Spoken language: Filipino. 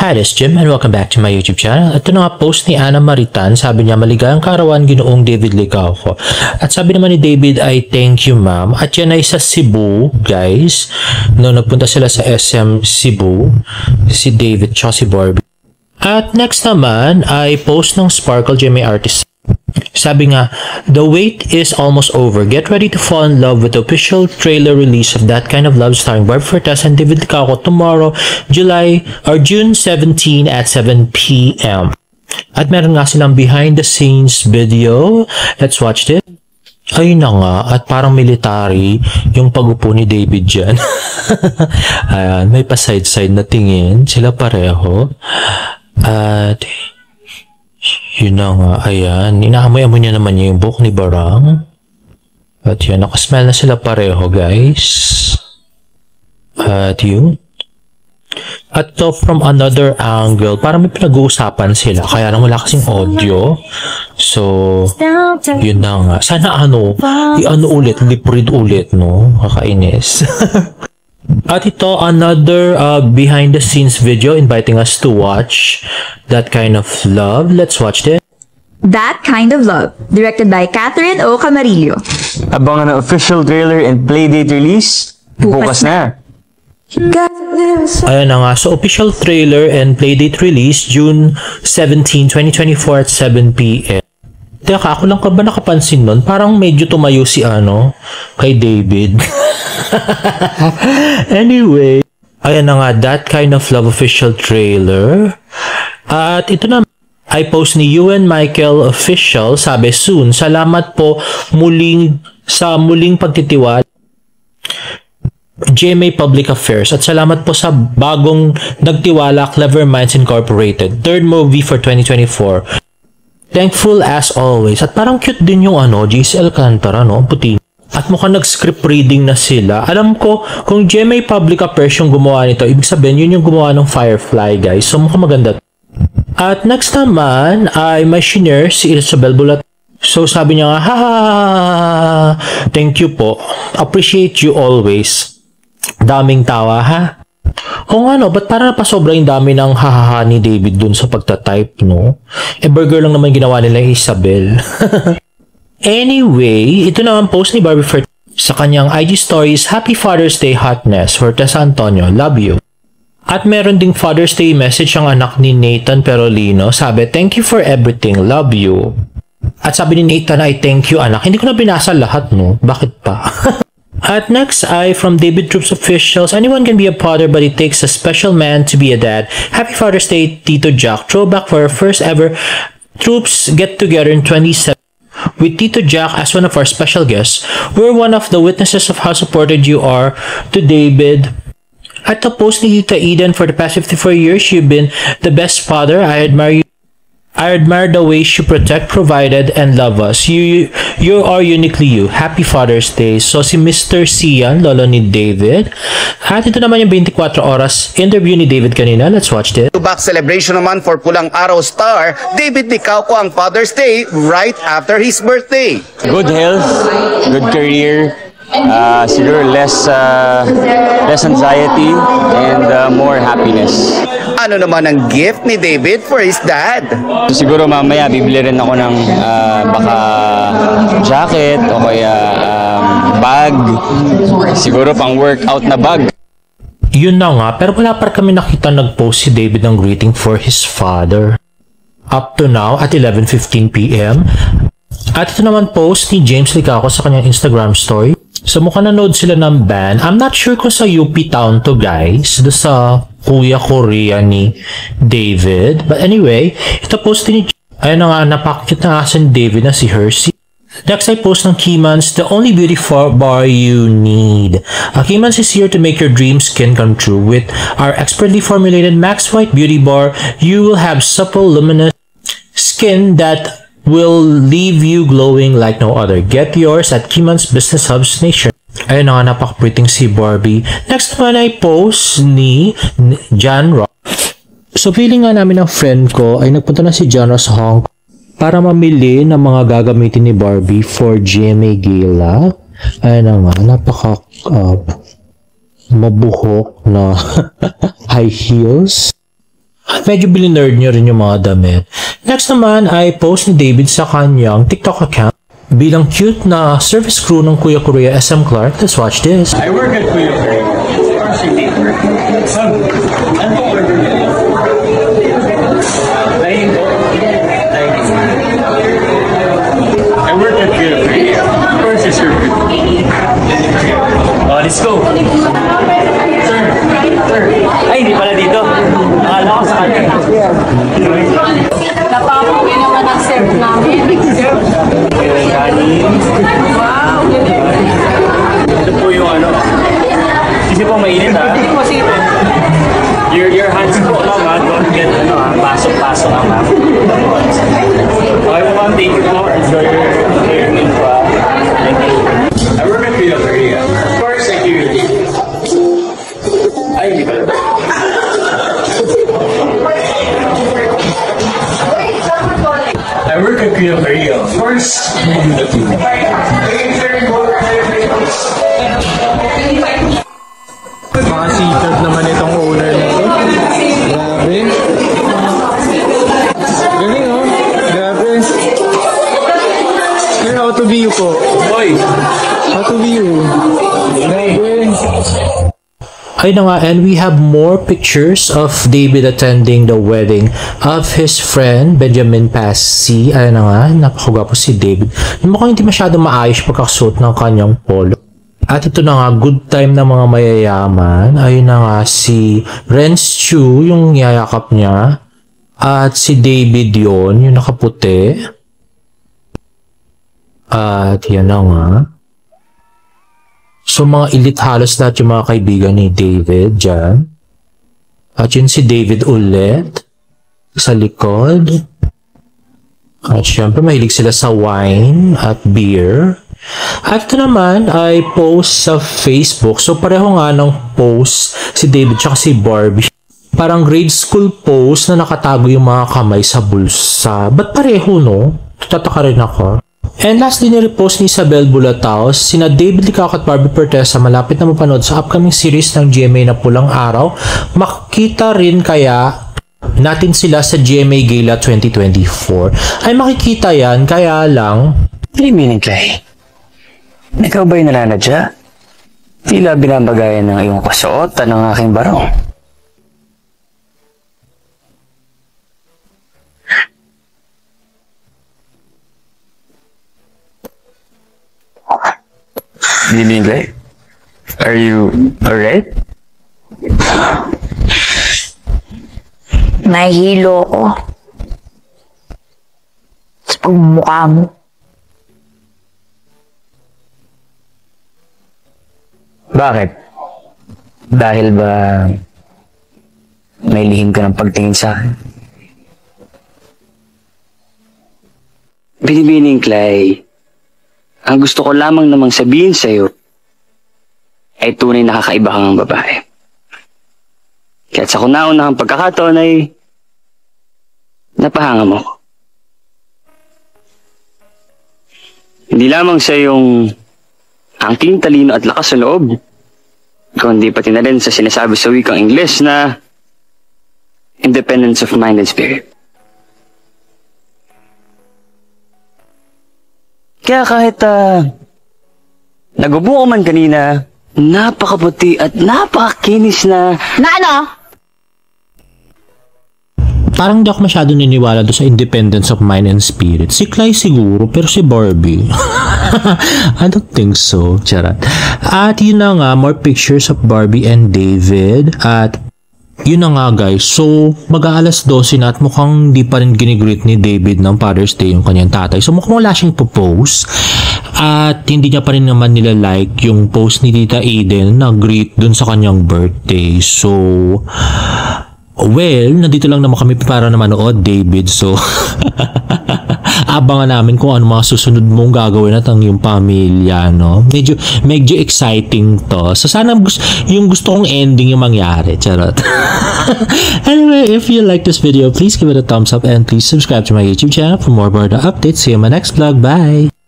Hi, this is Jim and welcome back to my YouTube channel. Ito na nga post ni Ana Maritan. Sabi niya, maligayang kaarawan Ginoong David Licauco. At sabi naman ni David ay thank you ma'am. At yan ay sa Cebu, guys. No, nagpunta sila sa SM Cebu. Si David tsaka si Barbie. At next naman ay post ng Sparkle GMA Artist. Sabi nga, the wait is almost over. Get ready to fall in love with the official trailer release of That Kind of Love starring Barbie Fortes and David Licauco tomorrow, June 17 at 7 p.m. At meron nga silang behind the scenes video. Let's watch it. Ayun na nga, at parang military yung pag-upo ni David dyan. Ayan, may pa-side-side na tingin. Sila pareho. At yun na nga, ayan. Inaamoy-amoy niya naman yung buhok ni Barang. At yun, nakasmell na sila pareho, guys. At yun. At to from another angle, parang may pinag-uusapan sila. Kaya lang wala kasing audio. So, yun na nga. Sana i-ano ulit, lip read ulit, no? Kakainis. At ito, another behind the scenes video inviting us to watch That Kind of Love. Let's watch this. That Kind of Love, directed by Catherine O. Camarillo. Abangan ang official trailer and playdate release. Bukas na. Ayan na nga. So, official trailer and playdate release June 17, 2024 at 7 p.m. Teka, ako lang ka ba nakapansin nun? Parang medyo tumayo si kay David. Anyway, ayan na nga, That Kind of Love official trailer. At ito na, ay post ni Ewan Michael official, sabi soon, salamat po sa muling pagtitiwala GMA Public Affairs at salamat po sa bagong nagtiwala Clever Minds Incorporated, third movie for 2024. Thankful as always. At parang cute din yung JC Alcantara, no? Puti. At mukhang nag-script reading na sila. Alam ko, kung GMA Public Affairs yung gumawa nito, ibig sabihin yun yung gumawa ng Firefly, guys. So mukhang maganda. At next naman ay may shinare si Isabel Bulat. So sabi niya nga, thank you po. Appreciate you always. Daming tawa, ha? O nga no, ba't para napasobra yung dami ng hahaha ni David dun sa pagtatype, no? Burger lang naman ginawa nila yung Isabel. Anyway, ito naman post ni Barbie Fortes sa kanyang IG stories, Happy Father's Day Hotness, Fortes Antonio, love you. At meron ding Father's Day message ang anak ni Nathan Perolino, sabi, thank you for everything, love you. At sabi ni Nathan ay thank you anak, hindi ko na binasa lahat, no? Bakit pa? At next ay from David Troops Officials, anyone can be a father but it takes a special man to be a dad. Happy Father's Day, Tito Jack. Throwback for our first ever Troops get together in 2017 with Tito Jack as one of our special guests. We're one of the witnesses of how supported you are to David. At the post ni Tita Eden, for the past 54 years, you've been the best father. I admire you. I admire the way you protect, provided, and love us. You are uniquely you. Happy Father's Day. So, si Mr. Sian, lolo ni David. At ito naman yung 24 oras interview ni David kanina. Let's watch this. Back celebration naman for Pulang Araw star, David Licauco ang Father's Day right after his birthday. Good health, good career, siguro less anxiety, and more happiness. Ano naman ang gift ni David for his dad? Siguro mamaya bibili rin ako ng baka jacket o kaya bag. Siguro pang workout na bag. Yun na nga, pero wala pa kami nakita nag-post si David ng greeting for his father. Up to now, at 11:15 p.m. At ito naman post ni James Licauco sa kanyang Instagram story. So mukhang nanood sila ng band. I'm not sure kung sa UP town to, guys. Doon sa Kuya Korea ni David. But anyway, ito post ni ayun na nga, napakit na asa ni David na si Hersey. Next ay post ng Keymans, the only beauty bar you need. Keymans is here to make your dream skin come true. With our expertly formulated Max White Beauty Bar, you will have supple, luminous skin that will leave you glowing like no other. Get yours at Keymans Business Hubs Nation. Ayun na nga, napaka-pretty si Barbie. Next naman ay post ni John Ross. So, feeling nga namin ng friend ko ay nagpunta na si John Ross sa Hong Kong para mamili ng mga gagamitin ni Barbie for GMA Gala. Ayun na nga, napaka mabuhok na high heels. Medyo bilinerd nyo rin yung mga damit. Next naman ay post ni David sa kanyang TikTok account bilang cute na service crew ng Kuya Korea SM Clark. Let's watch this. I work at Kuya Korea. Ano po order nila? I work at Kuya Korea. Of course, it's your food. Let's go. Sir. Ay, hindi pala dito. Akala ko sa kanya. Napapawi naman ang serve namin. Wow! Ito po yung ano. Kasi po mainit ha. Your hands po lang ha. Don't get ano ha. Pasok-pasok ha ma'am. Okay po ma'am. Thank you po. Enjoy your meal po. Thank you. I work at Kuya Korea. Of course, thank you. Ay, hindi pala. I work at Kuya Korea. Of course, I do the food. Mga sikat naman itong owner na ito. Grabe. Galing oh. Grabe. Sir, how to be you po? Boy! How to be you? Grabe. Ayun na nga, and we have more pictures of David attending the wedding of his friend, Benjamin Passy. Ayun na nga, napakagwapo si David. Mukhang hindi masyado maayos pagkasuot ng kanyang polo. At ito na nga, good time ng mga mayayaman. Ayun na nga, si Renz Chu, yung yayakap niya. At si David yon yung nakaputi. At yan na nga. So, mga elite halos lahat yung mga kaibigan ni David dyan. At yun si David ulit sa likod. At syempre, mahilig sila sa wine at beer. At ito naman ay post sa Facebook. So, pareho nga ng post si David tsaka si Barbie. Parang grade school post na nakatago yung mga kamay sa bulsa. Ba't pareho, no? Tataka rin ako. And lastly, nirepost ni Isabel Bulatao, sina David Licao at Barbie Pertesa malapit na mapanood sa upcoming series ng GMA na Pulang Araw. Makikita rin kaya natin sila sa GMA Gala 2024. Ay makikita yan, kaya lang... Ano yung meaning, Clay? Ikaw ba'y nalanadya? Tila binabagayan ng iyong kasuotan ng aking barong. Meaning, Clay? Are you alright? Nahihilo ako. Sa pagmumukha mo. Bakit? Dahil ba may lihim ka ng pagtingin sa akin? Binibining, Clay, ang gusto ko lamang namang sabihin sa'yo ay tunay na kakaiba kang babae. Kaya't sa kauna-unahang pagkakataon ay napahanga mo ko. Hindi lamang sa iyong angking talino at lakas sa loob, kundi pati na rin sa sinasabi sa wikang Ingles na independence of mind and spirit. Kaya kahit nagubo ko man kanina, napakaputi at napakakinis na... Na ano? Parang di ako masyado niniwala doon sa independence of mind and spirit. Si Clay siguro, pero si Barbie. I don't think so. Charot. At yun na nga, more pictures of Barbie and David. At yun na nga guys, so mag-aalas 12 na at mukhang di pa rin ginigreet ni David ng Father's Day yung kanyang tatay. So mukhang wala siyang post at hindi niya pa rin naman nila like yung post ni Tita Eden na greet dun sa kanyang birthday. So, well, nandito lang naman kami para na manood, David. So, abangan namin kung ano mga susunod mong gagawin at ang iyong pamilya, no? Medyo exciting to. So, sana yung gusto kong ending yung mangyari. Charot. Anyway, if you like this video, please give it a thumbs up and please subscribe to my YouTube channel for more Barda updates. See you in my next vlog. Bye!